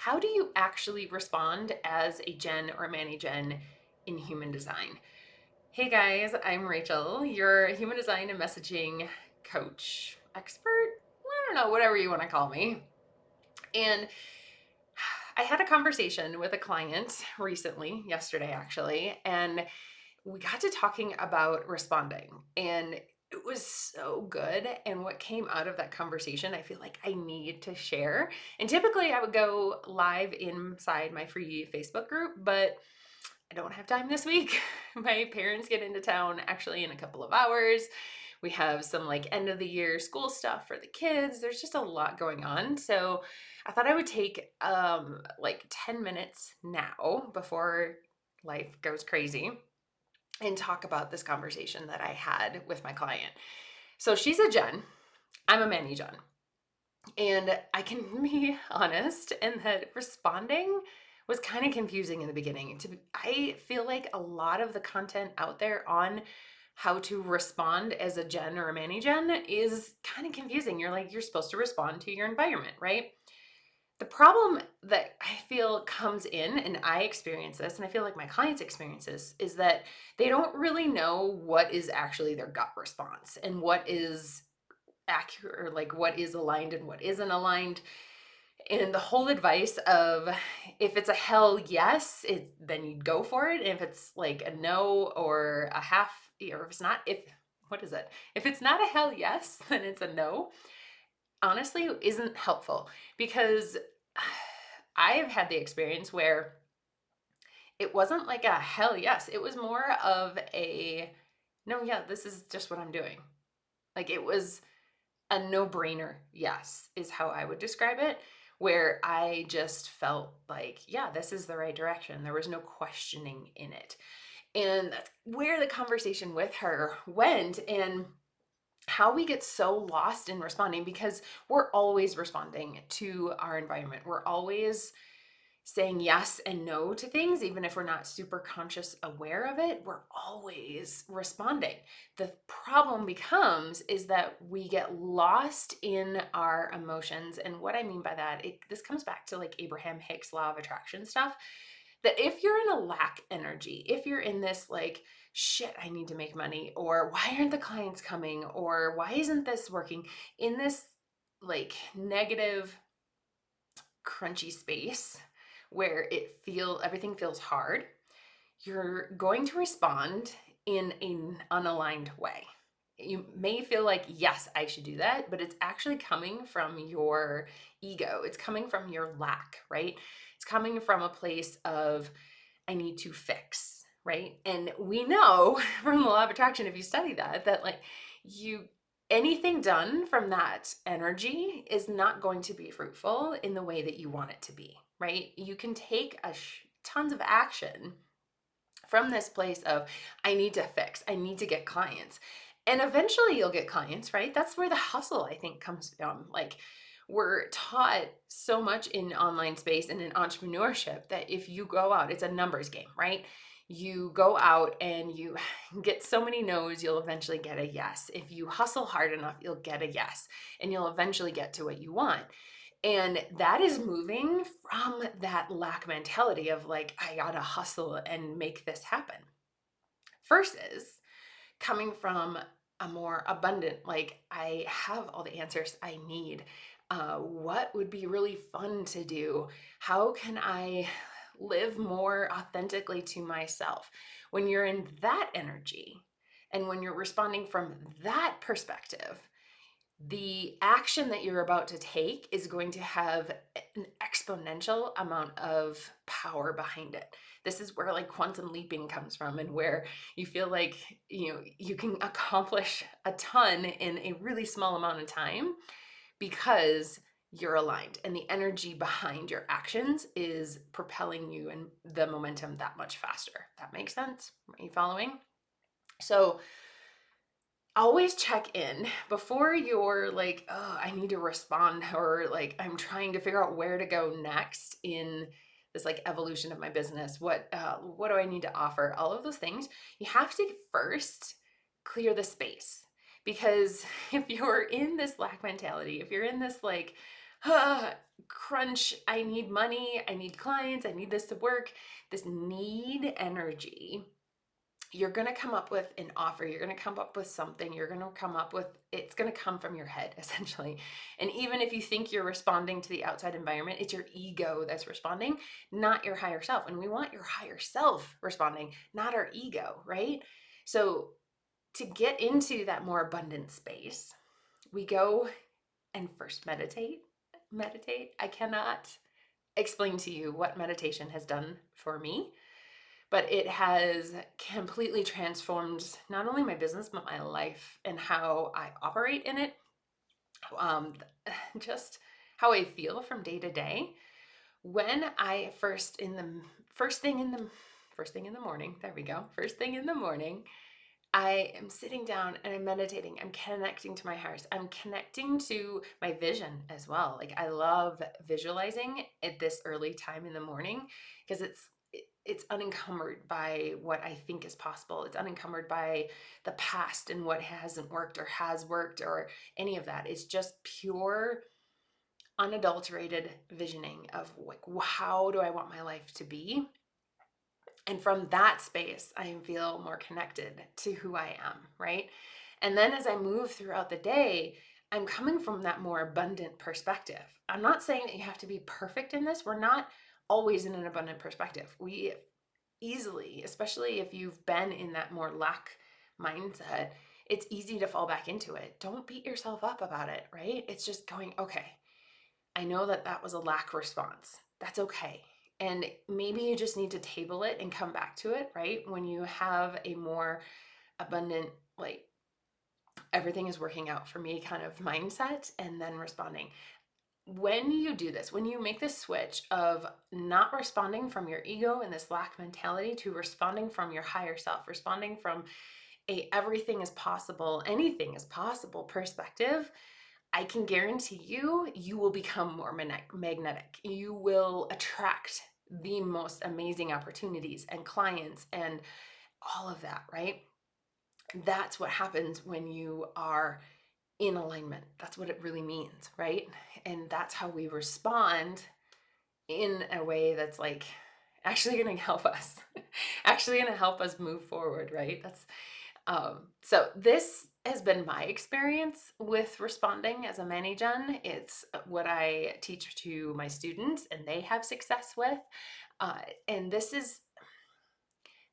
how do you actually respond as a Gen or Manny Gen in human design? Hey guys, I'm Rachel, your human design and messaging coach, expert. I don't know, whatever you want to call me. And I had a conversation with a client recently, yesterday actually, and we got to talking about responding. And it was so good. And what came out of that conversation, I feel like I need to share. And typically I would go live inside my free Facebook group, but I don't have time this week. My parents get into town actually in a couple of hours. We have some like end of the year school stuff for the kids. There's just a lot going on. So I thought I would take like 10 minutes now before life goes crazy and talk about this conversation that I had with my client. So she's a Gen, I'm a Manny Gen. And I can be honest in that responding was kind of confusing in the beginning. I feel like a lot of the content out there on how to respond as a Gen or a Manny Gen is kind of confusing. You're supposed to respond to your environment, right? The problem that I feel comes in, and I experience this, and I feel like my clients experience this, is that they don't really know what is actually their gut response and what is accurate, or like what is aligned and what isn't aligned. And the whole advice of if it's a hell yes, then you'd go for it. And if it's like a no or a half, or if it's not, what is it? If it's not a hell yes, then it's a no. Honestly, isn't helpful because I have had the experience where it wasn't like a hell yes. It was more of a no, yeah, this is just what I'm doing. Like it was a no-brainer yes is how I would describe it, where I just felt like, yeah, this is the right direction. There was no questioning in it. And that's where the conversation with her went, and how we get so lost in responding because we're always responding to our environment. We're always saying yes and no to things, even if we're not super conscious aware of it, we're always responding. The problem becomes is that we get lost in our emotions. And what I mean by that, this comes back to like Abraham Hicks law of attraction stuff, that if you're in a lack energy, if you're in this like, shit, I need to make money, or why aren't the clients coming, or why isn't this working, in this like negative, crunchy space where everything feels hard, you're going to respond in an unaligned way. You may feel like, yes, I should do that, but it's actually coming from your ego. It's coming from your lack, right? It's coming from a place of, I need to fix, right? And we know from the law of attraction, if you study that like anything done from that energy is not going to be fruitful in the way that you want it to be, right? You can take tons of action from this place of, I need to fix, I need to get clients. And eventually you'll get clients, right? That's where the hustle, I think, comes from. Like, we're taught so much in online space and in entrepreneurship that if you go out, it's a numbers game, right? You go out and you get so many no's, you'll eventually get a yes. If you hustle hard enough, you'll get a yes, and you'll eventually get to what you want. And that is moving from that lack mentality of like, I gotta hustle and make this happen, versus coming from a more abundant, like, I have all the answers I need. What would be really fun to do? How can I live more authentically to myself? When you're in that energy and when you're responding from that perspective, the action that you're about to take is going to have an exponential amount of power behind it. This is where like quantum leaping comes from, and where you feel like, you can accomplish a ton in a really small amount of time because you're aligned and the energy behind your actions is propelling you and the momentum that much faster. That makes sense? Are you following? So always check in before you're like, oh, I need to respond, or like, I'm trying to figure out where to go next in this like evolution of my business. What do I need to offer? All of those things. You have to first clear the space, because if you're in this lack mentality, if you're in this like, crunch, I need money, I need clients, I need this to work, this need energy, you're going to come up with an offer. You're going to come up with something. You're going to come up with, it's going to come from your head, essentially. And even if you think you're responding to the outside environment, it's your ego that's responding, not your higher self. And we want your higher self responding, not our ego, right? So to get into that more abundant space, we go and first meditate. Meditate. I cannot explain to you what meditation has done for me, but it has completely transformed not only my business, but my life and how I operate in it. Um, just how I feel from day to day. When I first thing in the first thing in the morning, there we go. First thing in the morning, I am sitting down and I'm meditating. I'm connecting to my heart. I'm connecting to my vision as well. Like I love visualizing at this early time in the morning because it's unencumbered by what I think is possible. It's unencumbered by the past and what hasn't worked or has worked or any of that. It's just pure unadulterated visioning of like how do I want my life to be? And from that space, I feel more connected to who I am, right? And then as I move throughout the day, I'm coming from that more abundant perspective. I'm not saying that you have to be perfect in this. We're not always in an abundant perspective. We easily, especially if you've been in that more lack mindset, it's easy to fall back into it. Don't beat yourself up about it, right? It's just going, okay, I know that that was a lack response. That's okay. And maybe you just need to table it and come back to it, right? When you have a more abundant, like everything is working out for me kind of mindset and then responding. When you do this, when you make this switch of not responding from your ego and this lack mentality to responding from your higher self, responding from a everything is possible, anything is possible perspective, I can guarantee you, you will become more magnetic. You will attract the most amazing opportunities and clients and all of that, right? That's what happens when you are in alignment. That's what it really means, right? And that's how we respond in a way that's like actually going to help us, actually going to help us move forward, right? So this has been my experience with responding as a mani-gen. It's what I teach to my students and they have success with. Uh, and this is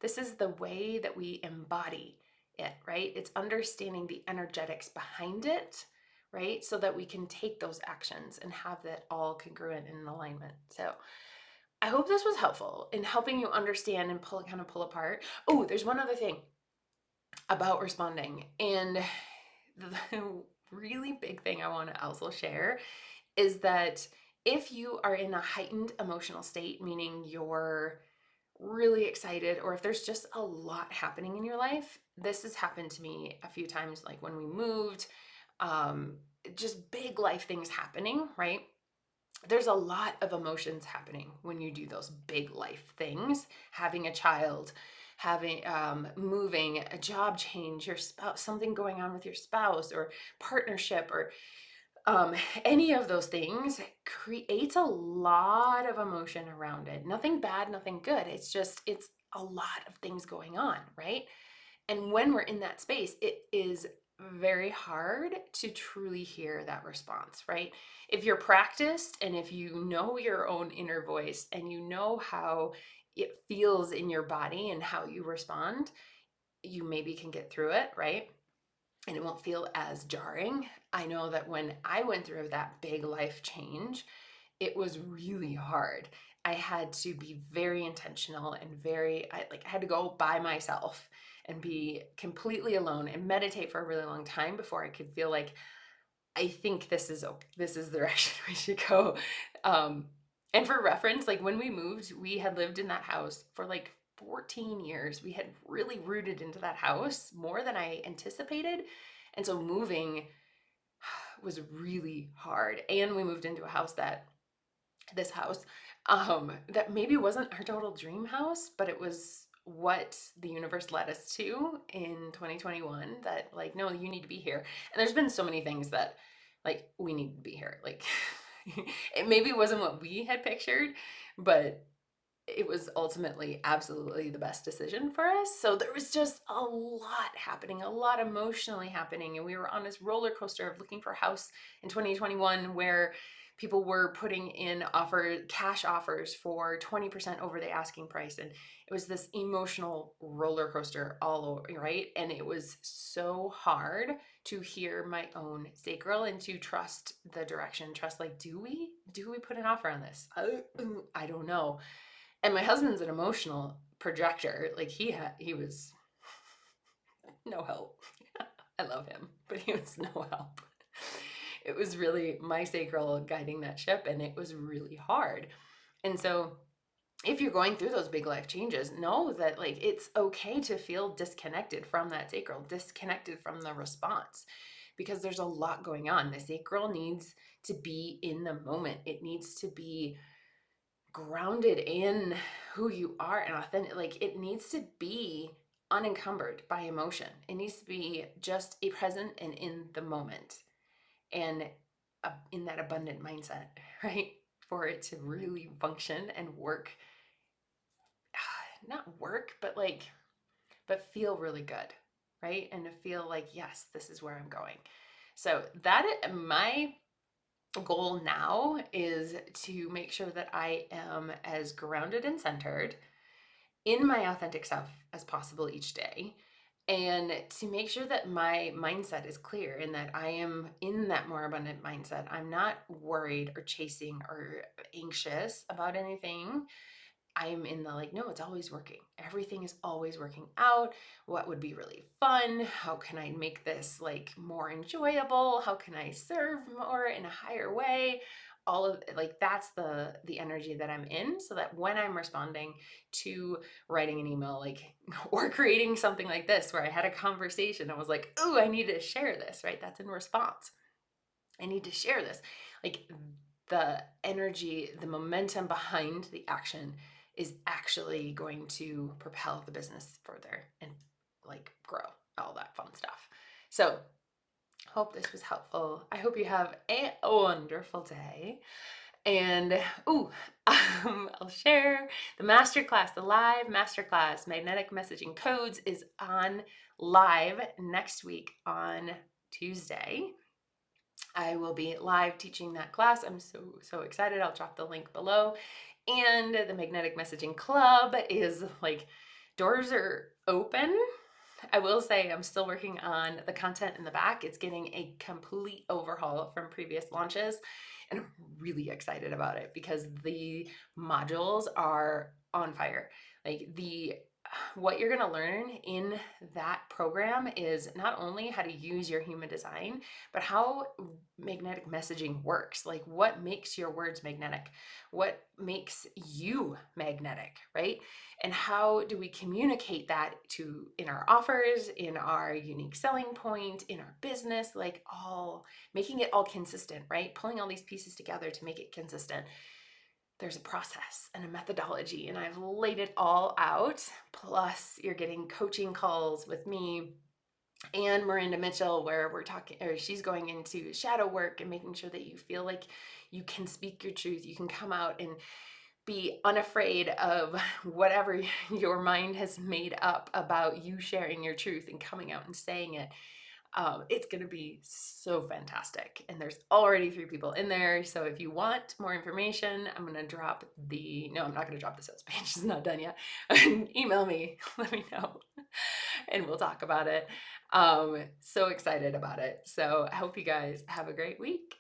the way that we embody it, right? It's understanding the energetics behind it, right? So that we can take those actions and have that all congruent and in alignment. So I hope this was helpful in helping you understand and pull apart. Oh, there's one other thing about responding. And the really big thing I want to also share is that if you are in a heightened emotional state, meaning you're really excited, or if there's just a lot happening in your life, this has happened to me a few times, like when we moved, um, just big life things happening, right? There's a lot of emotions happening when you do those big life things, having a child, having moving, a job change, your spouse, something going on with your spouse or partnership or um, any of those things creates a lot of emotion around it. Nothing bad, nothing good. It's a lot of things going on, right? And when we're in that space, it is very hard to truly hear that response, right? If you're practiced and if you know your own inner voice and you know how it feels in your body and how you respond, you maybe can get through it, right? And it won't feel as jarring. I know that when I went through that big life change, it was really hard. I had to be very intentional and I had to go by myself and be completely alone and meditate for a really long time before I could feel like I think this is the direction we should go. Um, and for reference, like when we moved, we had lived in that house for like 14 years. We had really rooted into that house more than I anticipated. And so moving was really hard. And we moved into a house this house, that maybe wasn't our total dream house, but it was what the universe led us to in 2021 that like, no, you need to be here. And there's been so many things that like, we need to be here. Like, It maybe wasn't what we had pictured, but it was ultimately absolutely the best decision for us. So there was just a lot happening, a lot emotionally happening. And we were on this roller coaster of looking for a house in 2021 where people were putting in cash offers for 20% over the asking price. And it was this emotional roller coaster all over, right? And it was so hard to hear my own sacral and to trust the direction, trust like, do we put an offer on this? I don't know. And my husband's an emotional projector. Like he was no help. I love him, but he was no help. It was really my sacral guiding that ship, and it was really hard. And so if you're going through those big life changes, know that like it's okay to feel disconnected from that sacral, disconnected from the response, because there's a lot going on. The sacral needs to be in the moment. It needs to be grounded in who you are and authentic. Like it needs to be unencumbered by emotion. It needs to be just a present and in the moment and in that abundant mindset, right? For it to really function and work, not work, but feel really good, right? And to feel like, yes, this is where I'm going. So my goal now is to make sure that I am as grounded and centered in my authentic self as possible each day, and to make sure that my mindset is clear and that I am in that more abundant mindset. I'm not worried or chasing or anxious about anything. I'm in the like, no, it's always working. Everything is always working out. What would be really fun? How can I make this like more enjoyable? How can I serve more in a higher way? All of like that's the energy that I'm in, so that when I'm responding to writing an email like or creating something like this where I had a conversation, I was like, oh, I need to share this, right? That's in response. I need to share this. Like the energy, the momentum behind the action is actually going to propel the business further and like grow, all that fun stuff. So, hope this was helpful. I hope you have a wonderful day. And I'll share the masterclass, the live masterclass, Magnetic Messaging Codes, is on live next week on Tuesday. I will be live teaching that class. I'm so excited. I'll drop the link below. And the Magnetic Messaging Club is like, doors are open. I will say I'm still working on the content in the back. It's getting a complete overhaul from previous launches, and I'm really excited about it because the modules are on fire. Like what you're going to learn in that program is not only how to use your human design, but how magnetic messaging works. Like what makes your words magnetic? What makes you magnetic, right? And how do we communicate that in our offers, in our unique selling point, in our business, like all making it all consistent, right? Pulling all these pieces together to make it consistent. There's a process and a methodology, and I've laid it all out. Plus, you're getting coaching calls with me and Miranda Mitchell, where we're talking, or she's going into shadow work and making sure that you feel like you can speak your truth. You can come out and be unafraid of whatever your mind has made up about you sharing your truth and coming out and saying it. It's going to be so fantastic. And there's already 3 people in there. So if you want more information, I'm not going to drop the sales page. It's not done yet. Email me, let me know, and we'll talk about it. So excited about it. So I hope you guys have a great week.